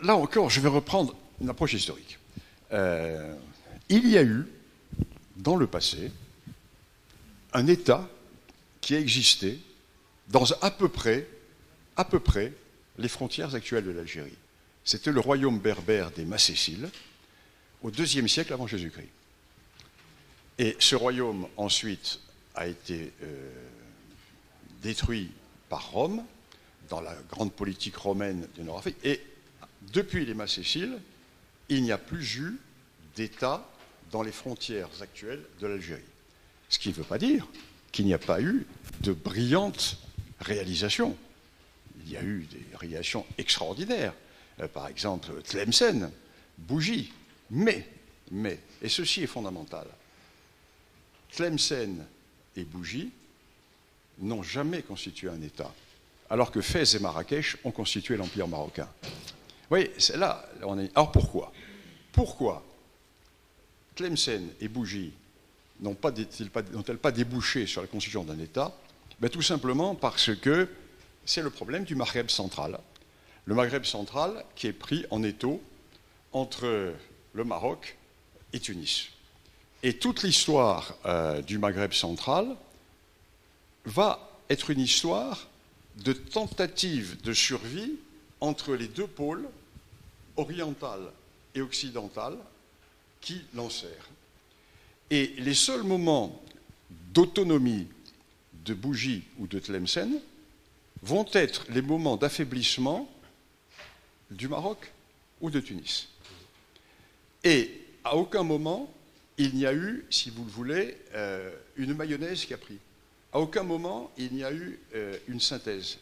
là encore, je vais reprendre une approche historique. Il y a eu, dans le passé, un État qui a existé dans à peu près les frontières actuelles de l'Algérie. C'était le royaume berbère des Macéciles, au IIe siècle avant Jésus-Christ. Et ce royaume, ensuite, a été détruit par Rome, dans la grande politique romaine de Nord-Afrique. Et depuis les Macéciles, il n'y a plus eu d'État dans les frontières actuelles de l'Algérie. Ce qui ne veut pas dire qu'il n'y a pas eu de brillantes réalisations. Il y a eu des réalisations extraordinaires. Par exemple, Tlemcen, Bougie. Mais, et ceci est fondamental, Tlemcen et Bougie n'ont jamais constitué un État, alors que Fès et Marrakech ont constitué l'Empire marocain. Oui, c'est là, on est. Alors pourquoi Tlemcen et Bougie n'ont-elles pas débouché sur la constitution d'un État? Tout simplement parce que c'est le problème du Maghreb central. Le Maghreb central qui est pris en étau entre le Maroc et Tunis. Et toute l'histoire du Maghreb central va être une histoire de tentative de survie entre les deux pôles, oriental et occidental, qui l'enserrent. Et les seuls moments d'autonomie de Bougie ou de Tlemcen vont être les moments d'affaiblissement du Maroc ou de Tunis. Et à aucun moment, il n'y a eu, si vous le voulez, une mayonnaise qui a pris. À aucun moment, il n'y a eu une synthèse.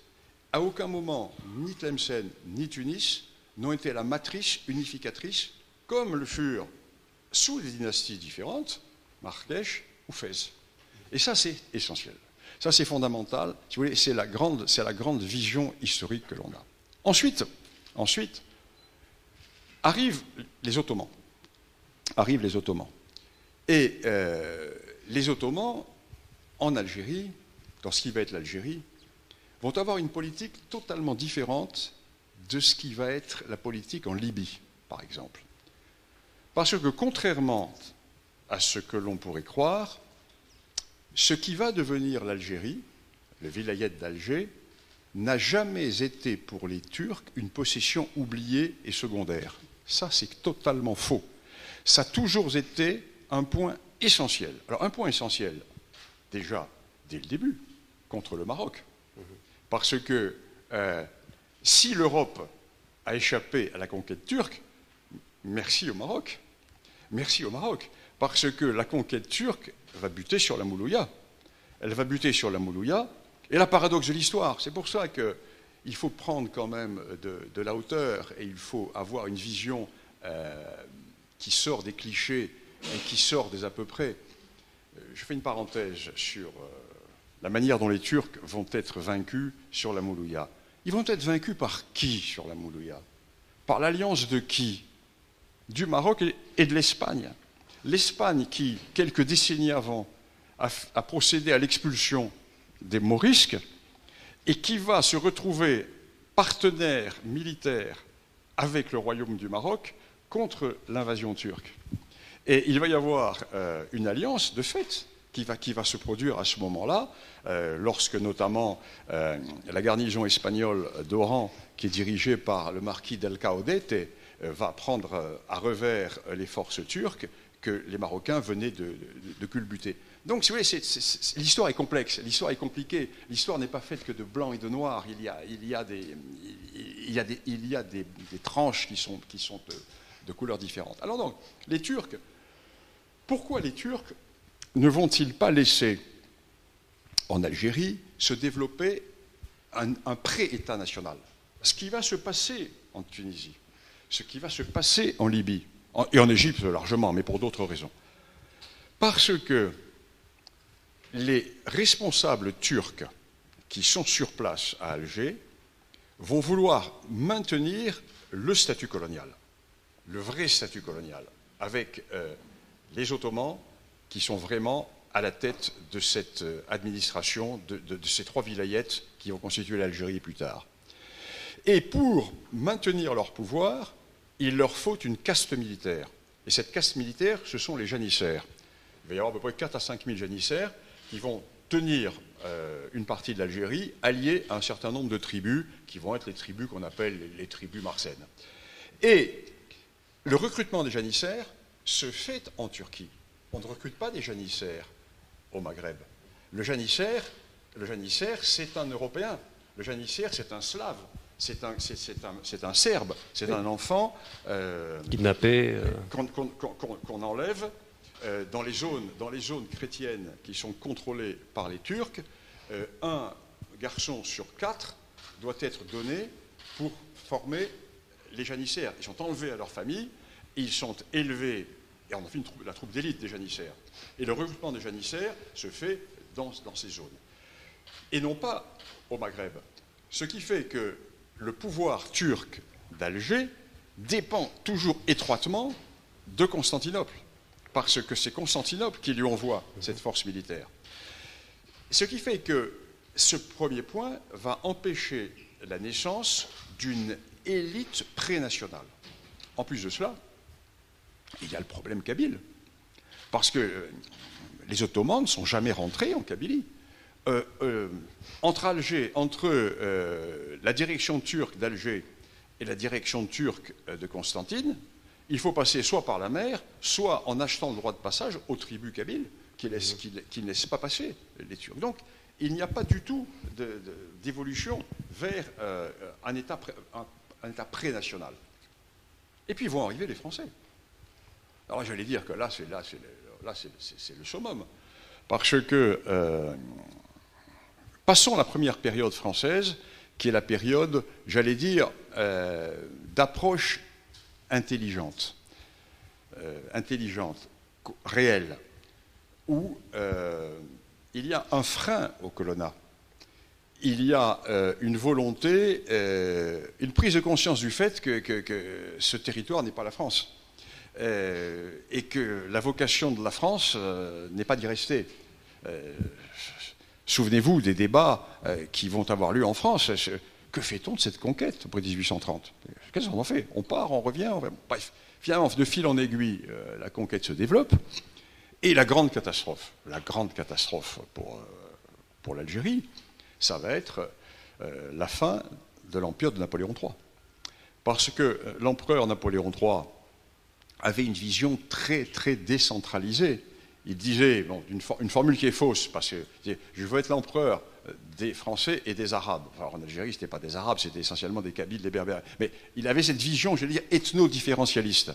À aucun moment, ni Tlemcen ni Tunis n'ont été la matrice unificatrice, comme le furent, sous des dynasties différentes, Marrakech ou Fès. Et ça, c'est essentiel. Ça, c'est fondamental. Si vous voulez, c'est la grande vision historique que l'on a. Ensuite, arrivent les Ottomans. Et les Ottomans, en Algérie, dans ce qui va être l'Algérie, vont avoir une politique totalement différente de ce qui va être la politique en Libye, par exemple. Parce que contrairement à ce que l'on pourrait croire, ce qui va devenir l'Algérie, le vilayet d'Alger, n'a jamais été pour les Turcs une possession oubliée et secondaire. Ça, c'est totalement faux. Ça a toujours été un point essentiel. Alors, un point essentiel, déjà, dès le début, contre le Maroc. Parce que si l'Europe a échappé à la conquête turque, merci au Maroc. Merci au Maroc. Parce que la conquête turque va buter sur la Moulouya. Elle va buter sur la Moulouya. Et la paradoxe de l'histoire, c'est pour ça qu'il faut prendre quand même de la hauteur et il faut avoir une vision qui sort des clichés et qui sort des à peu près. Je fais une parenthèse sur la manière dont les Turcs vont être vaincus sur la Moulouya. Ils vont être vaincus par qui sur la Moulouya? Par l'alliance de qui? Du Maroc et de l'Espagne. L'Espagne qui, quelques décennies avant, a procédé à l'expulsion des Morisques et qui va se retrouver partenaire militaire avec le royaume du Maroc contre l'invasion turque. Et il va y avoir une alliance de fait qui va se produire à ce moment-là, lorsque notamment la garnison espagnole d'Oran, qui est dirigée par le marquis del Caudete, va prendre à revers les forces turques que les Marocains venaient de culbuter. Donc, si vous voulez, l'histoire est complexe, l'histoire est compliquée. L'histoire n'est pas faite que de blanc et de noir. Il y a des tranches qui sont de couleurs différentes. Alors donc, les Turcs, pourquoi les Turcs ne vont-ils pas laisser en Algérie se développer un pré-État national? Ce qui va se passer en Tunisie, ce qui va se passer en Libye, et en Égypte largement, mais pour d'autres raisons. Parce que les responsables turcs qui sont sur place à Alger vont vouloir maintenir le statut colonial, le vrai statut colonial, avec les Ottomans qui sont vraiment à la tête de cette administration, de ces trois vilayettes qui vont constituer l'Algérie plus tard. Et pour maintenir leur pouvoir, il leur faut une caste militaire. Et cette caste militaire, ce sont les janissaires. Il va y avoir à peu près 4 à 5 000 janissaires qui vont tenir une partie de l'Algérie alliée à un certain nombre de tribus qui vont être les tribus qu'on appelle les tribus marsennes. Et le recrutement des janissaires se fait en Turquie. On ne recrute pas des janissaires au Maghreb. Le janissaire, c'est un Européen. Le janissaire, c'est un Slave. C'est un Serbe. C'est un enfant kidnappé, qu'on enlève dans les zones chrétiennes qui sont contrôlées par les Turcs. Un garçon sur 4 doit être donné pour former les janissaires. Ils sont enlevés à leur famille, ils sont élevés, et on en fait la troupe d'élite des janissaires. Et le recrutement des janissaires se fait dans ces zones. Et non pas au Maghreb. Ce qui fait que le pouvoir turc d'Alger dépend toujours étroitement de Constantinople, parce que c'est Constantinople qui lui envoie cette force militaire. Ce qui fait que ce premier point va empêcher la naissance d'une élite pré-nationale. En plus de cela, il y a le problème kabyle, parce que les Ottomans ne sont jamais rentrés en Kabylie. Entre la direction turque d'Alger et la direction turque de Constantine, il faut passer soit par la mer, soit en achetant le droit de passage aux tribus kabyles qui ne laissent pas passer les Turcs. Donc, il n'y a pas du tout d'évolution vers un État pré-national. Et puis vont arriver les Français. Alors j'allais dire que là, c'est le summum. Parce que passons la première période française, qui est la période, j'allais dire, d'approche intelligente, réelle, où il y a un frein au colonna. Il y a une volonté, une prise de conscience du fait que ce territoire n'est pas la France. Et que la vocation de la France n'est pas d'y rester. Souvenez-vous des débats qui vont avoir lieu en France. Que fait-on de cette conquête après 1830 ? Qu'est-ce qu'on en fait ? On part, on revient, bref. Finalement, de fil en aiguille, la conquête se développe. Et la grande catastrophe pour l'Algérie, ça va être la fin de l'empire de Napoléon III. Parce que l'empereur Napoléon III avait une vision très, très décentralisée. Il disait, bon, une formule qui est fausse, parce que je veux être l'empereur des Français et des Arabes. Alors en Algérie, ce n'était pas des Arabes, c'était essentiellement des Kabyles, des Berbères. Mais il avait cette vision, je veux dire, ethno-différentialiste.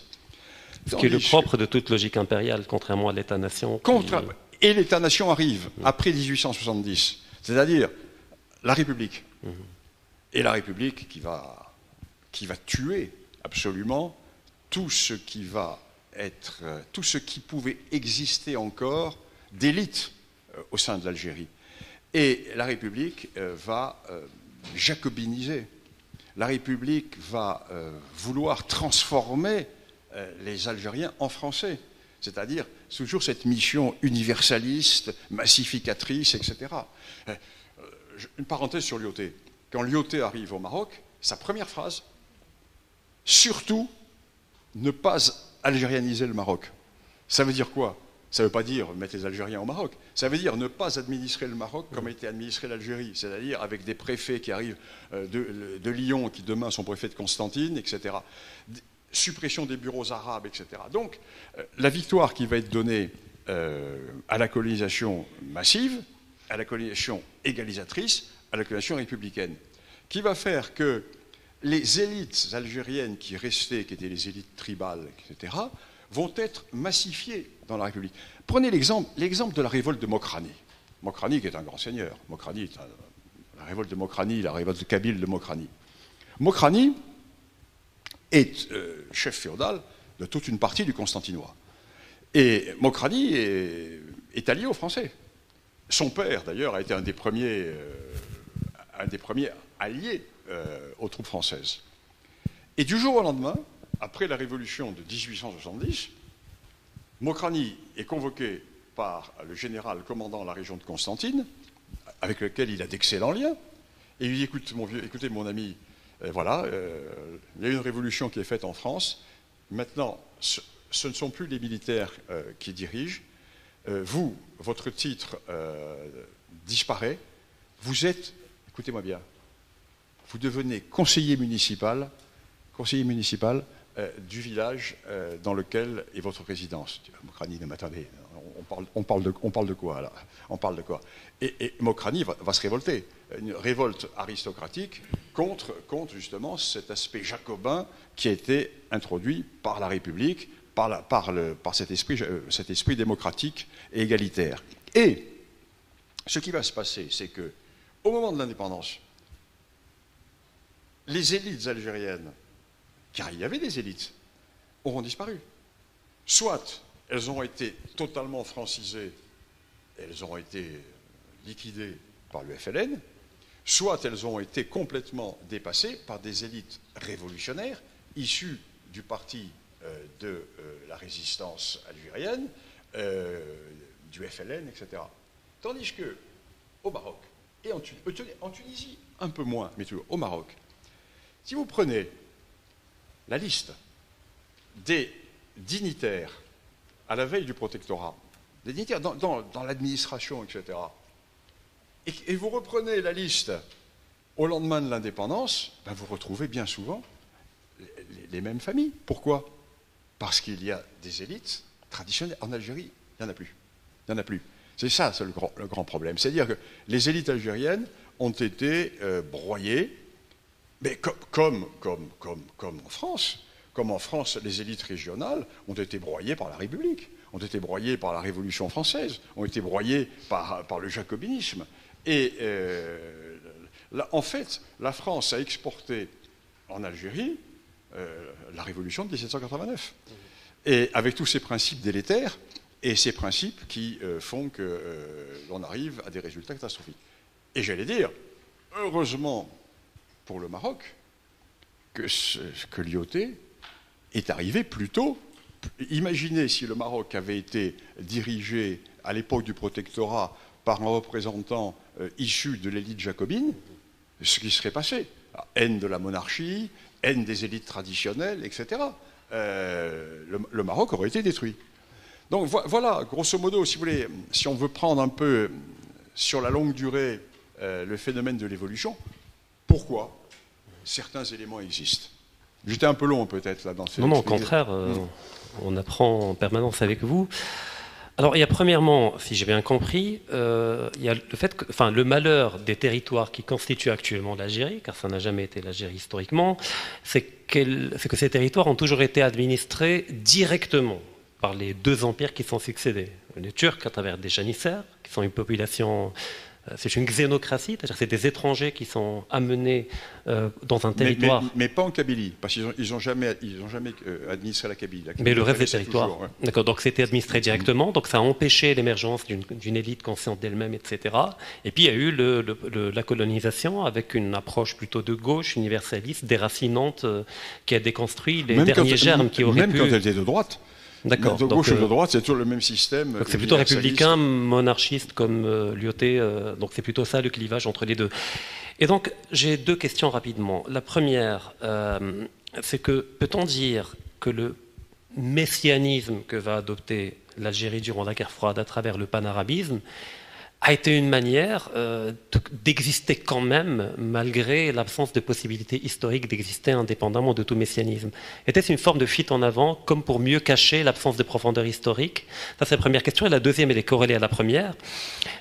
Ce qui est le propre de toute logique impériale, contrairement à l'État-nation. Et l'État-nation arrive après 1870, c'est-à-dire la République. Et la République qui va tuer absolument tout ce qui pouvait exister encore d'élite au sein de l'Algérie. Et la République va jacobiniser. La République va vouloir transformer les Algériens en Français. C'est-à-dire toujours cette mission universaliste, massificatrice, etc. Une parenthèse sur Lyautey. Quand Lyautey arrive au Maroc, sa première phrase, surtout ne pas algérianiser le Maroc. Ça veut dire quoi ? Ça ne veut pas dire mettre les Algériens au Maroc. Ça veut dire ne pas administrer le Maroc comme a été administré l'Algérie, c'est-à-dire avec des préfets qui arrivent de Lyon, qui demain sont préfets de Constantine, etc. Suppression des bureaux arabes, etc. Donc, la victoire qui va être donnée à la colonisation massive, à la colonisation égalisatrice, à la colonisation républicaine, qui va faire que les élites algériennes qui restaient, qui étaient les élites tribales, etc., vont être massifiées dans la République. Prenez l'exemple de la révolte de Mokrani. Mokrani qui est un grand seigneur. La révolte de Mokrani, la révolte de Kabyle de Mokrani. Mokrani est chef féodal de toute une partie du Constantinois. Et Mokrani est allié aux Français. Son père, d'ailleurs, a été un des premiers alliés aux troupes françaises. Et du jour au lendemain, après la révolution de 1870, Mokrani est convoqué par le général commandant la région de Constantine, avec lequel il a d'excellents liens, et il lui dit, écoutez mon ami, Voilà, il y a une révolution qui est faite en France. Maintenant, ce ne sont plus les militaires qui dirigent. Vous, votre titre disparaît. Vous êtes, écoutez-moi bien, vous devenez conseiller municipal du village dans lequel est votre résidence. Mokrani, mais attendez, on parle de quoi là? On parle de quoi? Et Mokrani va se révolter. Une révolte aristocratique contre justement cet aspect jacobin qui a été introduit par la République, par cet esprit démocratique et égalitaire. Et ce qui va se passer, c'est que au moment de l'indépendance, les élites algériennes, car il y avait des élites, auront disparu. Soit elles ont été totalement francisées, elles ont été liquidées par le FLN, soit elles ont été complètement dépassées par des élites révolutionnaires issues du parti de la résistance algérienne, du FLN, etc. Tandis que au Maroc, et en Tunisie un peu moins, mais toujours au Maroc, si vous prenez la liste des dignitaires à la veille du protectorat, des dignitaires dans l'administration, etc., et vous reprenez la liste au lendemain de l'indépendance, ben vous retrouvez bien souvent les mêmes familles. Pourquoi? Parce qu'il y a des élites traditionnelles. En Algérie, il n'y en a plus. Il n'y en a plus. C'est ça, c'est le grand problème. C'est-à-dire que les élites algériennes ont été broyées, mais comme en France. Comme en France, les élites régionales ont été broyées par la République, ont été broyées par la Révolution française, ont été broyées par le jacobinisme. Et là, en fait, la France a exporté en Algérie la Révolution de 1789. Et avec tous ces principes délétères, et ces principes qui font que l'on arrive à des résultats catastrophiques. Et j'allais dire, heureusement pour le Maroc, que l'IOT est arrivé plus tôt. Imaginez si le Maroc avait été dirigé à l'époque du protectorat par un représentant issu de l'élite jacobine, ce qui serait passé. Haine de la monarchie, haine des élites traditionnelles, etc. Le Maroc aurait été détruit. Donc voilà, grosso modo, si vous voulez, si on veut prendre un peu sur la longue durée le phénomène de l'évolution, pourquoi certains éléments existent. J'étais un peu long peut-être là dans ces... Non, au contraire, on apprend en permanence avec vous. Alors il y a premièrement, si j'ai bien compris, il y a le fait que, enfin, le malheur des territoires qui constituent actuellement l'Algérie, car ça n'a jamais été l'Algérie historiquement, c'est que ces territoires ont toujours été administrés directement par les deux empires qui sont succédés. Les Turcs à travers des janissaires, qui sont une population... C'est une xénocratie, c'est-à-dire c'est des étrangers qui sont amenés dans un territoire... Mais pas en Kabylie, parce qu'ils n'ont jamais administré la Kabylie. Mais le reste des territoires. Ouais. D'accord, donc c'était administré directement, donc ça a empêché l'émergence d'une élite consciente d'elle-même, etc. Et puis il y a eu la colonisation avec une approche plutôt de gauche, universaliste, déracinante, qui a déconstruit les derniers germes qui auraient pu... Même quand elle était de droite. D'accord. De gauche ou de droite, c'est toujours le même système. Donc c'est plutôt républicain, monarchiste comme l'IOT, donc c'est plutôt ça le clivage entre les deux. Et donc j'ai deux questions rapidement. La première, c'est que peut-on dire que le messianisme que va adopter l'Algérie durant la guerre froide à travers le panarabisme a été une manière d'exister quand même, malgré l'absence de possibilité historique d'exister indépendamment de tout messianisme? Était-ce une forme de fuite en avant, comme pour mieux cacher l'absence de profondeur historique? Ça, c'est la première question. Et la deuxième, elle est corrélée à la première.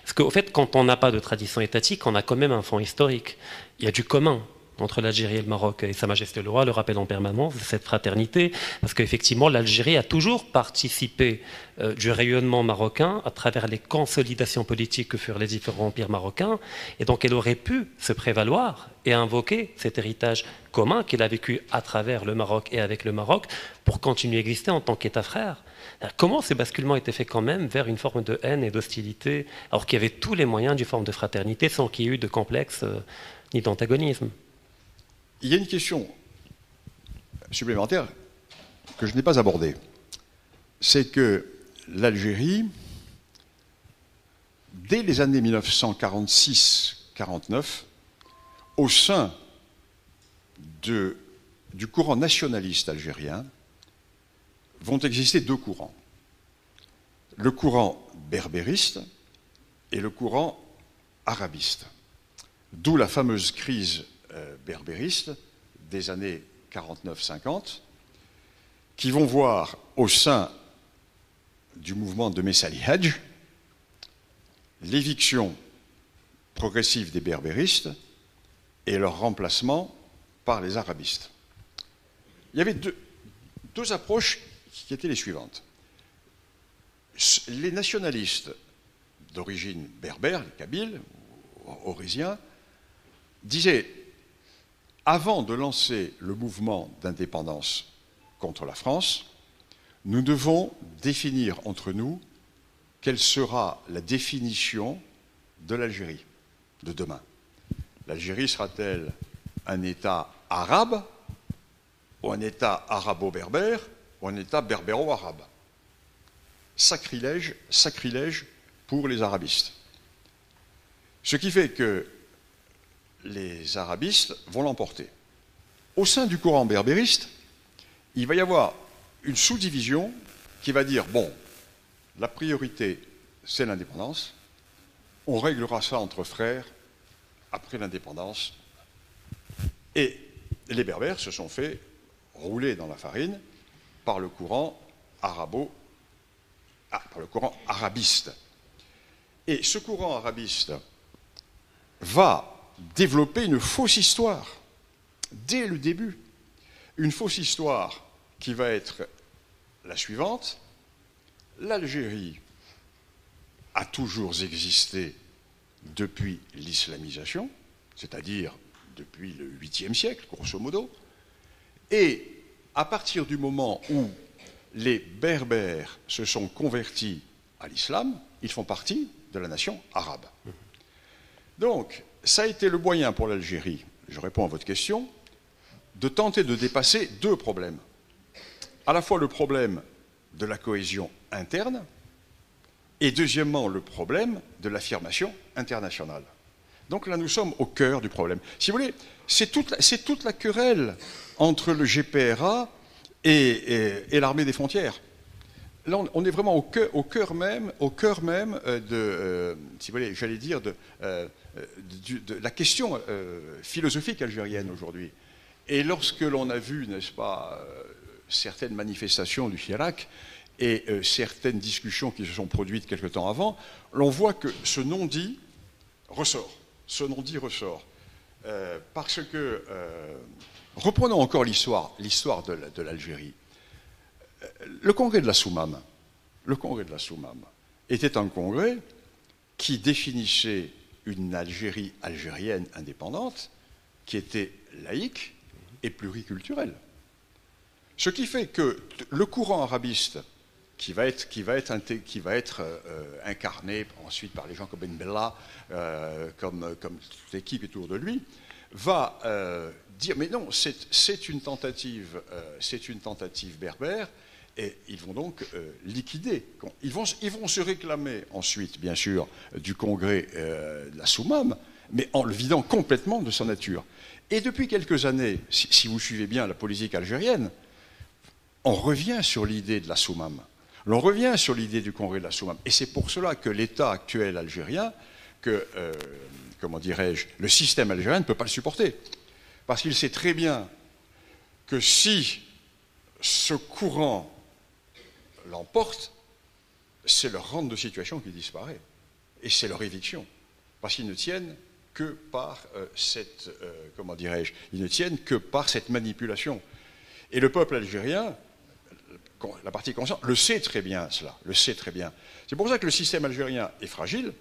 Parce qu'au fait, quand on n'a pas de tradition étatique, on a quand même un fond historique. Il y a du commun entre l'Algérie et le Maroc, et Sa Majesté le Roi le rappelle en permanence, cette fraternité, parce qu'effectivement l'Algérie a toujours participé du rayonnement marocain à travers les consolidations politiques que furent les différents empires marocains, et donc elle aurait pu se prévaloir et invoquer cet héritage commun qu'elle a vécu à travers le Maroc et avec le Maroc pour continuer à exister en tant qu'État frère. Alors, comment ces basculements étaient faits quand même vers une forme de haine et d'hostilité, alors qu'il y avait tous les moyens d'une forme de fraternité sans qu'il y ait eu de complexe ni d'antagonisme? Il y a une question supplémentaire que je n'ai pas abordée. C'est que l'Algérie, dès les années 1946-49, au sein du courant nationaliste algérien vont exister deux courants. Le courant berbériste et le courant arabiste. D'où la fameuse crise berbériste des années 49-50, qui vont voir au sein du mouvement de Messali Hadj l'éviction progressive des berbéristes et leur remplacement par les arabistes. Il y avait deux approches qui étaient les suivantes. Les nationalistes d'origine berbère, les Kabyles, orésiens, disaient, avant de lancer le mouvement d'indépendance contre la France, nous devons définir entre nous quelle sera la définition de l'Algérie de demain. L'Algérie sera-t-elle un État arabe ou un État arabo-berbère ou un État berbéro-arabe? Sacrilège, sacrilège pour les arabistes. Ce qui fait que les arabistes vont l'emporter. Au sein du courant berbériste, il va y avoir une sous-division qui va dire, bon, la priorité, c'est l'indépendance, on réglera ça entre frères après l'indépendance. Et les berbères se sont fait rouler dans la farine par le courant arabiste. Et ce courant arabiste va développer une fausse histoire, dès le début. Une fausse histoire qui va être la suivante. L'Algérie a toujours existé depuis l'islamisation, c'est-à-dire depuis le 8e siècle, grosso modo, et à partir du moment où les Berbères se sont convertis à l'islam, ils font partie de la nation arabe. Donc, ça a été le moyen pour l'Algérie, je réponds à votre question, de tenter de dépasser deux problèmes. À la fois le problème de la cohésion interne, et deuxièmement le problème de l'affirmation internationale. Donc là, nous sommes au cœur du problème. Si vous voulez, c'est toute la querelle entre le GPRA et l'armée des frontières. Là, on est vraiment au cœur même de, si vous voulez, j'allais dire, de la question philosophique algérienne aujourd'hui. Et lorsque l'on a vu, n'est-ce pas, certaines manifestations du Hirak et certaines discussions qui se sont produites quelque temps avant, l'on voit que ce non-dit ressort. Ce non-dit ressort. Parce que, reprenons encore l'histoire de l'Algérie. Le congrès de la Soumam était un congrès qui définissait une Algérie algérienne indépendante qui était laïque et pluriculturelle. Ce qui fait que le courant arabiste qui va être incarné ensuite par les gens comme Ben Bella, comme toute l'équipe autour de lui, va dire mais non, c'est une tentative berbère, et ils vont donc liquider. Ils vont se réclamer ensuite, bien sûr, du congrès de la Soumam, mais en le vidant complètement de sa nature. Et depuis quelques années, si vous suivez bien la politique algérienne, on revient sur l'idée de la Soumam. On revient sur l'idée du congrès de la Soumam. Et c'est pour cela que l'État actuel algérien, comment dirais-je, le système algérien ne peut pas le supporter. Parce qu'il sait très bien que si ce courant l'emporte, c'est leur rente de situation qui disparaît. Et c'est leur éviction. Parce qu'ils ne tiennent que par comment dirais-je, ils ne tiennent que par cette manipulation. Et le peuple algérien, la partie consciente, le sait très bien cela, le sait très bien. C'est pour ça que le système algérien est fragile,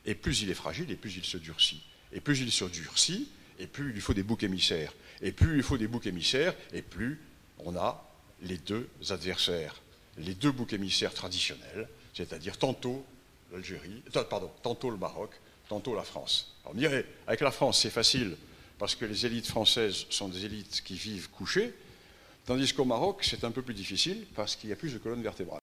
et plus il est fragile, et plus il se durcit. Et plus il se durcit, et plus il lui faut des boucs émissaires. Et plus il lui faut des boucs émissaires, et plus on a les deux adversaires, les deux boucs émissaires traditionnels, c'est-à-dire tantôt l'Algérie, tantôt le Maroc, tantôt la France. Alors, on dirait, avec la France, c'est facile, parce que les élites françaises sont des élites qui vivent couchées, tandis qu'au Maroc, c'est un peu plus difficile, parce qu'il y a plus de colonnes vertébrales.